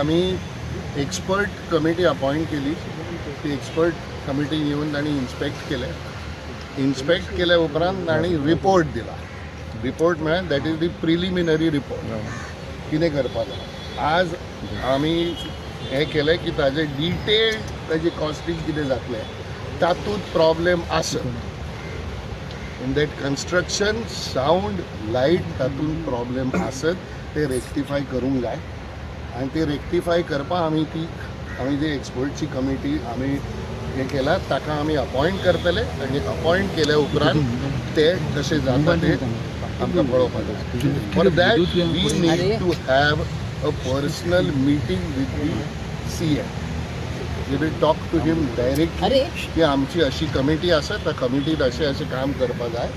आम्ही expert committee appoint केली. ती एक्सपर्ट कमिटी येऊन तांणी इन्स्पेक्ट केल्या उपरांत तांणी रिपोर्ट दिला. रिपोर्ट म्हळ्यार that is the preliminary report कितें करपाक जाय. आज आमी हें केलें की ताजें डिटेल्ड ताजें कॉस्टिंग कितें जातलें तातूंत प्रॉब्लेम आसत. In that construction sound light तातूंत प्रॉब्लेम आसत ते रेक्टिफाय करूंक जाय. आनी ते रेक्टिफाय करपाक आमी जी एक्सपर्टची कमिटी आमी हें केला ताका आमी अपॉइंट करतले. आनी अपॉइंट केल्या उपरांत ते कशें जाता ते आमकां पळोवपाक जाय. For that we need to have a personal meeting with the CM. We will talk to him directly की आमची अशी कमिटी आसा, त्या कमिटीत अशें काम करपाक जाय.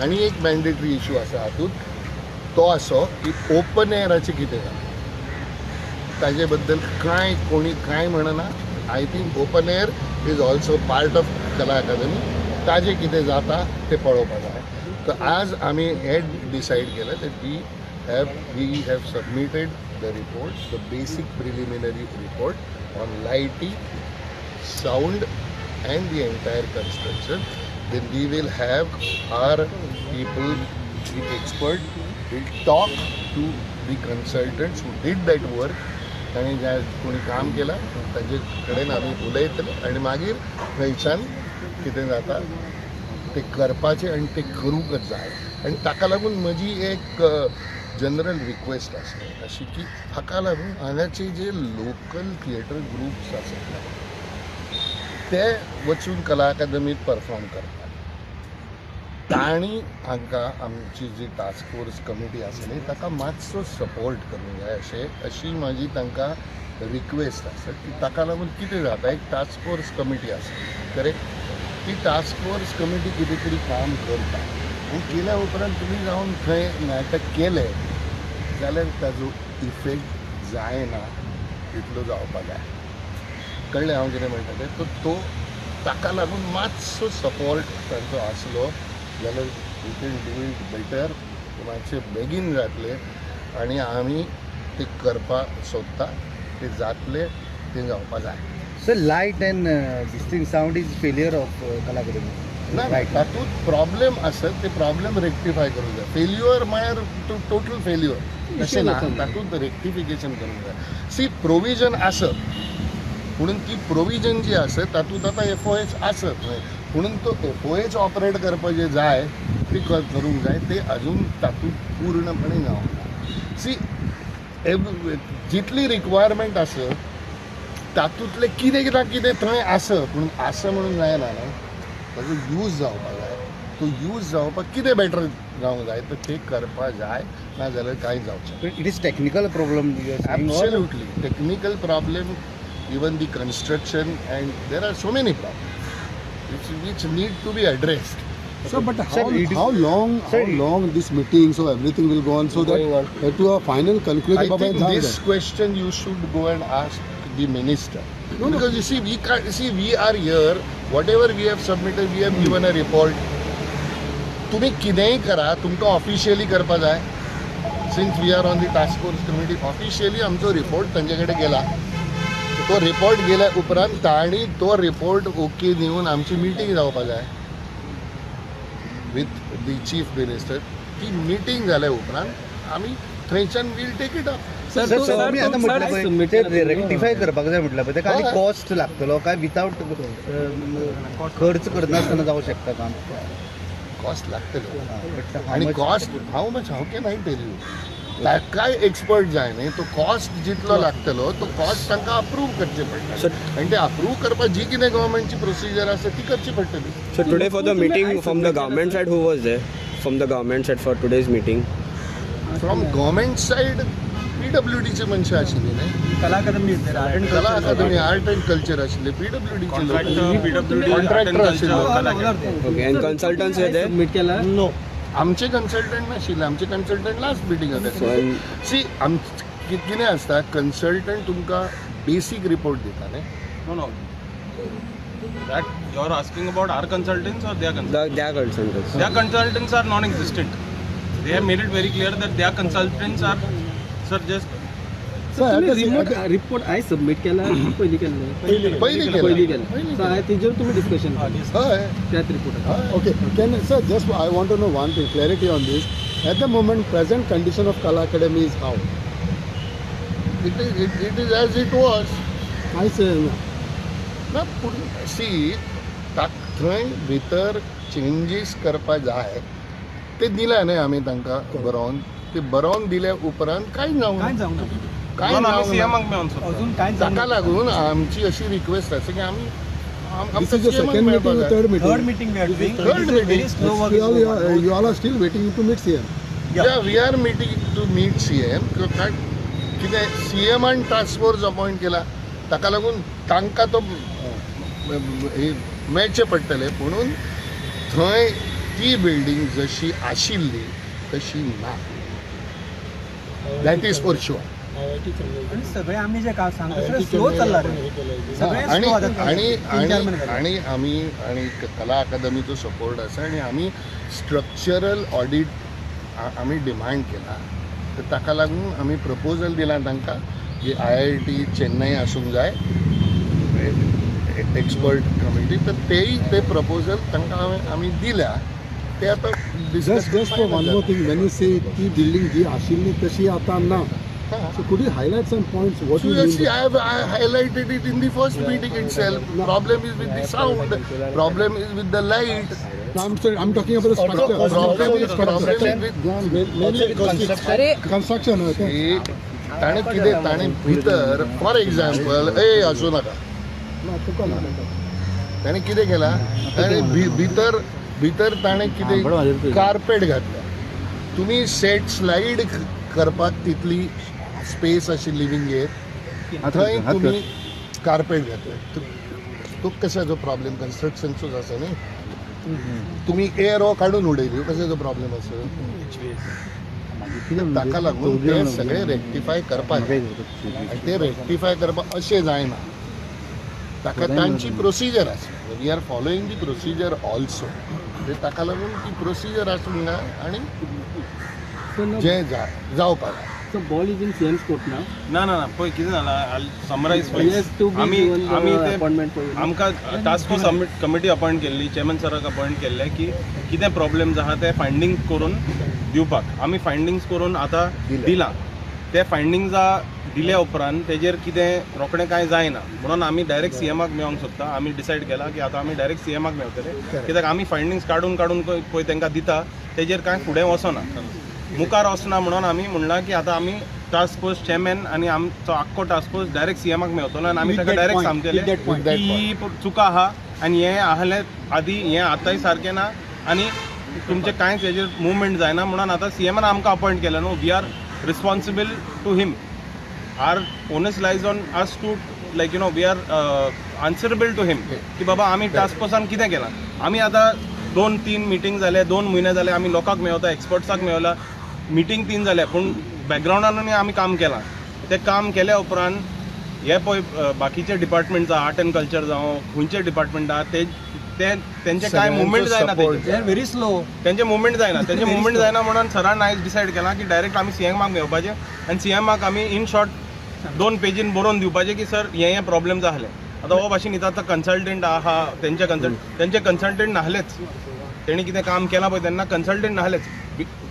आनी एक मॅन्डेटरी इशू आसा हातूंत तो असो की ओपन एअराचें कितें जाता ताजे बद्दल कोणी कांय म्हणना. I think open air is also part of कला अकादमी. ताजें कितें जाता तें पळोवपाक जाय. तर आज आमी हें डिसायड केलें that we have submitted the report, the basic preliminary report on lighting, sound and the entire construction. Then we will have our people, the expert, will talk to the consultants who did that work. आणि ज्या कोणी काम केलं ताजे कडेन आमी उलयतले आनी मागीर थंयच्यान कितें जाता ते करपाचें आनी ते करूंकच जाय. आनी ताका लागून म्हजी एक जनरल रिक्वेस्ट आसली अशी की हाका लागून हांगाचे जे लोकल थिएटर ग्रुप्स आसात ते वचून कला अकादमीत परफॉर्म करतात. तांणी हांकां आमची जी टास्क फोर्स कमिटी आसली ताका मातसो सपोर्ट करूंक जाय अशी म्हाजी तांकां रिक्वेस्ट आसा. की ताका लागून कितें जाता एक टास्क फोर्स कमिटी आसा करेक्ट. ती टास्क फोर्स कमिटी कितें तरी काम करता आनी केल्या उपरांत तुमी जावन थंय नाटक केलें जाल्यार ताजो इफेक्ट जायना तितलो जावपाक जाय. कळ्ळें हांव कितें म्हणटा तें. तो ताका लागून मातसो सपोर्ट तांचो आसलो जाल्यार we can do it better. मातशें बेगीन जातलें आनी आमी ते करपाक सोदता ते जातले ते जावपाक जाय. Sir light end this thing sound is failure of कला अकादमी. ना तातूंत प्रॉब्लेम आसत ते प्रॉब्लेम रेक्टिफाय करूंक जाय. फेल्युअर म्हळ्यार टोटल फेल्युअर अशें ना. तातूंत रेक्टिफिकेशन करूंक जाय. सी प्रोविजन आसत म्हणून ती प्रोविजन जी आसत तातूंत आतां FOH आसत म्हणून तो FOH ऑपरेट करपाचें जाय ते करूंक जाय. ते अजून तातूंत पूर्णपणे जावंक. सी जितली रिक्वायरमेंट आसत तातूंतले कितें ना कितें थंय आसत पूण म्हणून जायना न्हय. ताजो यूज जावपाक जाय. तो यूज जावपाक कितें बेटर जावंक जाय तर ते करपाक जाय ना जाल्यार कांय जावचें. It is technical problem. Absolutely technical problem. Even the construction and there are so many problems which need to be addressed. So, but how long this meeting, so everything will go on, so that to a final conclusion. I think this question you should go and ask the minister. No, because you see, we are here. Whatever we have submitted, we have given a report. तुम्ही कितेंय करा, तुमकां officially करपा जाय. Since we are on the task force committee, officially आमचो report तांचे कडेन गेला. तो रिपोर्ट गेल्या उपरांत तांणी तो रिपोर्ट ओके दिवन आमची मिटींग जावपाक जाय विथ दी चीफ मिनिस्टर. ती मिटींग जाल्या उपरांत आमी थंयच्यान will take it up. Rectify करपाक जाय म्हटलं पळय ताका आनी कॉस्ट लागतलो काय विथआउट खर्च करनासतना जावं शकता काम. कॉस्ट लागतलो आनी cost how much how can I tell you. काय एक्सपर्ट जाय न्ही. तो कॉस्ट जितलो लागतलो तो कॉस्ट तांकां अप्रूव करचे पडटले आनी ते अप्रूव करपाक जी कितें गव्हर्मेंटची प्रोसिजर आसा ती करची पडटली. So today for the meeting from the government side, who was there from the government side for today's meeting? From government side PWDचे मनशां आशिल्लीं न्ही. कला अकादमी आर्ट एंड कल्चर आशिल्ले PWDचे कॉन्ट्रॅक्टर आशिल्लो. Okay, and consultants were there? Submit केला. No आमचे consultant नाशिल्ले. आमचे कन्सल्टंट लास्ट मिटींग जाता. सी कितें आसता कन्सल्टंट तुमकां बेसीक रिपोर्ट दिता न्ही. No that you are asking about our consultants or their consultants? Their consultants. Their consultants are non-existent. They have made it very clear that their consultants are sir, just Sir, at the- remote report I submit केला पयलीं केल्लें पहिली पयलीं केलं केलें so तेजेर तुमी discussion हय त्याच reporter Okay, can sir, just I want to know one thing, clarity on this. At the moment, present condition of Kala Academy is how? it is as it was. I say, ना C थंय भितर changes करपा जाय ते दिल्या न्ही आमी तांकां बरोवन ते बरोवन दिल्या उपरांत कांय जावं कांय म्हणून आम्ही जावंक सीएमाक मेळोन सोदता. ना. ताका लागून आमची अशी रिक्वेस्ट आसा की आमी this is the second meeting or third meeting? Third meeting we are doing. Third meeting. Very slow work. You all are still waiting to meet CM. We are meeting to meet CM कितें सीएमान task force appoint केला ताका लागून तांकां तो मेळचें पडटलें पुणून थंय ती बिल्डींग जशी आशिल्ली तशी ना दॅट इज फॉर शुअर. आणि सगळे आम्ही जे काम सांगतो सगळं स्लो चालला रे. सगळे आणि slow आता. आणि तीन चार आणि महिने झाले. आणि आमी आणि कला अकादमीचो सपोर्ट आसा आनी आमी स्ट्रक्चरल ऑडिट आमी डिमांड केला तर ताका लागून आमी प्रपोजल दिला तांकां की IIT चेन्नई आसूंक जाय एक्सपर्ट कमिटी तर तेय ते प्रपोजल तांकां आमी दिल्या ते आतां Just for one more thing, when you say ती building जी आशिल्ली तशी आता ना, so could you highlight some points? What you mean? I highlighted it in the first meeting itself. Problem is with the sound. Problem is with the light. I'm talking about the structure. Problem is with Construction. Okay. ताणे कितें ताणे भितर for example आसूं नाका ताणे कितें केला ताणे भितर ताणे कितें कार्पेट घातल्या तुमी सेट स्लाईड करपाक तितली स्पेस अशी लिविंगेर थंय तुमी कार्पेट घातले तो कशाचो प्रॉब्लेम कन्स्ट्रक्शनचोच आसा न्ही तुमी एअर हो काडून उडयली कशाचो प्रॉब्लेम आसा ताका लागून ते सगळे रेक्टिफाय करपाक आनी ते रेक्टिफाय करपाक अशें जायना ताका तांची प्रोसिजर आसा we are following the procedure also ताका लागून ती प्रोसिजर आसूंक जाय आनी जें जावपाक जाय. So ball is in CM's court now. ना पळय कितें जालां I समरायज He has to be आमी given the आमी appointment for आमकां टास्क फोर्स कमिटी अपॉयंट केल्ली चेअरमॅन सराक अपॉयंट केल्ले की कितें प्रॉब्लेम्स आहा ते फायंडिंग्स करून दिवपाक आमी फायंडिंग्स करून आतां दिलां ते फायंडिंग्सा दिल्या उपरांत तेजेर कितें रोखडें कांय जायना म्हणून आमी डायरेक्ट सीएमाक मेळोंक सोदता आमी डिसायड केला की आतां आमी डायरेक्ट सीएमाक मेळटले कित्याक आमी फायंडिंग्स काडून पळय तांकां दिता तेजेर कांय फुडें वचना मुखार वचना म्हणून आमी म्हणलां की आतां आमी टास्क फोर्स चेअरमॅन आनी आमचो आख्खो टास्क फोर्स डायरेक्ट सीएमाक मेळटलो आनी आमी ताका डायरेक्ट सांगतले की ही चुका आहा आनी हें आहलें आदी हें आतांय सारकें ना आनी तुमचें कांयच हेजेर मुवमेंट जायना म्हणून आतां सीएमान आमकां अपॉयंट केला न्हू we are responsible to him our onus lies on us to like we are answerable to him की बाबा आमी टास्क फोर्सान कितें केलां आमी आतां 2-3 मिटींग जाले 2 म्हयने जाले आमी लोकांक मेळता एक्सपर्ट्साक मेळला मिटींग 3 जाल्या पूण बॅकग्रावंडानूय आमी काम केलां तें काम केल्या उपरांत हे पळय बाकीचे डिपार्टमेंट जावं आर्ट एंड कल्चर जावं खंयचे डिपार्टमेंट आहा तेंचे कांय मुवमेंट जायना They are very slow. तेंचे मुवमेंट जायना म्हणून सरान आयज डिसायड केला की डायरेक्ट आमी सीएमाक मेळपाचें आनी सीएमाक आमी इन शॉर्ट 2 पेजीन बरोवन दिवपाचें की सर हे प्रॉब्लेम्स आहले आतां हो भाशेन इथं आतां कन्सल्टंट आहा तेंचे कन्सल्टंट नाहलेच तेणी कितें काम केलां पळय तेन्ना कन्सल्टंट नाहलेच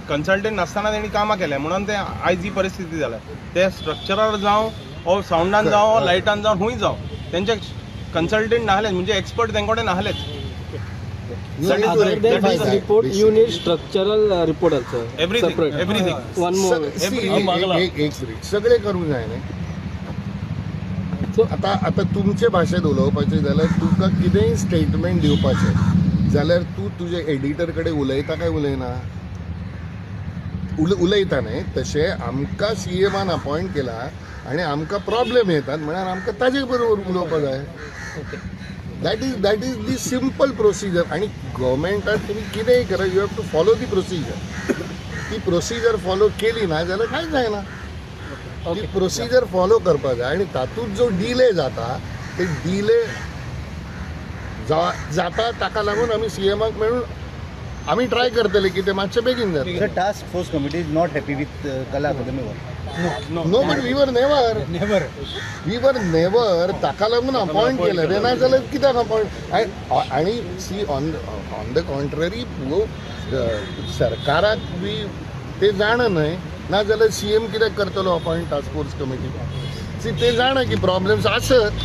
कन्सल्टंट नासतना तेणी कामां केल्या म्हणून ते आयज ही परिस्थिती जाल्या ते स्ट्रक्चरार जावं ओ सावंडान जावं ओ लायटान जावं खूंय जावं तेंचे कन्सल्टंट नाहलेच म्हणजे एक्सपर्ट तेंचे कडेन नाहलेच Other than this report, you need structural report also. Everything. One more. एक सगळे करूंक जाय न्ही आतां तुमचे भाशेंत उलोवपाचें जाल्यार तुका कितेंय स्टेटमेंट दिवपाचें जाल्यार तूं तुजे एडिटर कडेन उलयता काय उलयना उलयता न्ही तशें आमकां सीएमान अपॉयंट केला आनी आमकां प्रॉब्लेम येतात म्हळ्यार आमकां ताजे बरोबर उलोवपाक जाय that is the simple procedure आनी गव्हर्मेंटान तुमी कितेंय करा you have to follow the procedure ती प्रोसिजर फॉलो केली ना जाल्यार कांयच जायना ती प्रोसिजर फॉलो करपाक जाय आनी तातूंत जो डिले जाता ते डिले जाता ताका लागून आमी सीएमाक मेळून आमी ट्राय करतले की ते मातशें बेगीन जातलें. The task force committee is not happy with Kala Academy work. No but we were never ताका लागून अपॉइंट केलं रे ना जाल्यार कित्याक अपॉइंट आणि सी ऑन द कॉन्ट्ररी सरकाराक बी ते जाण न्हय ना जाल्यार CM कित्याक करतलो appoint task force committee see ते जाणा की प्रॉब्लेम्स आसत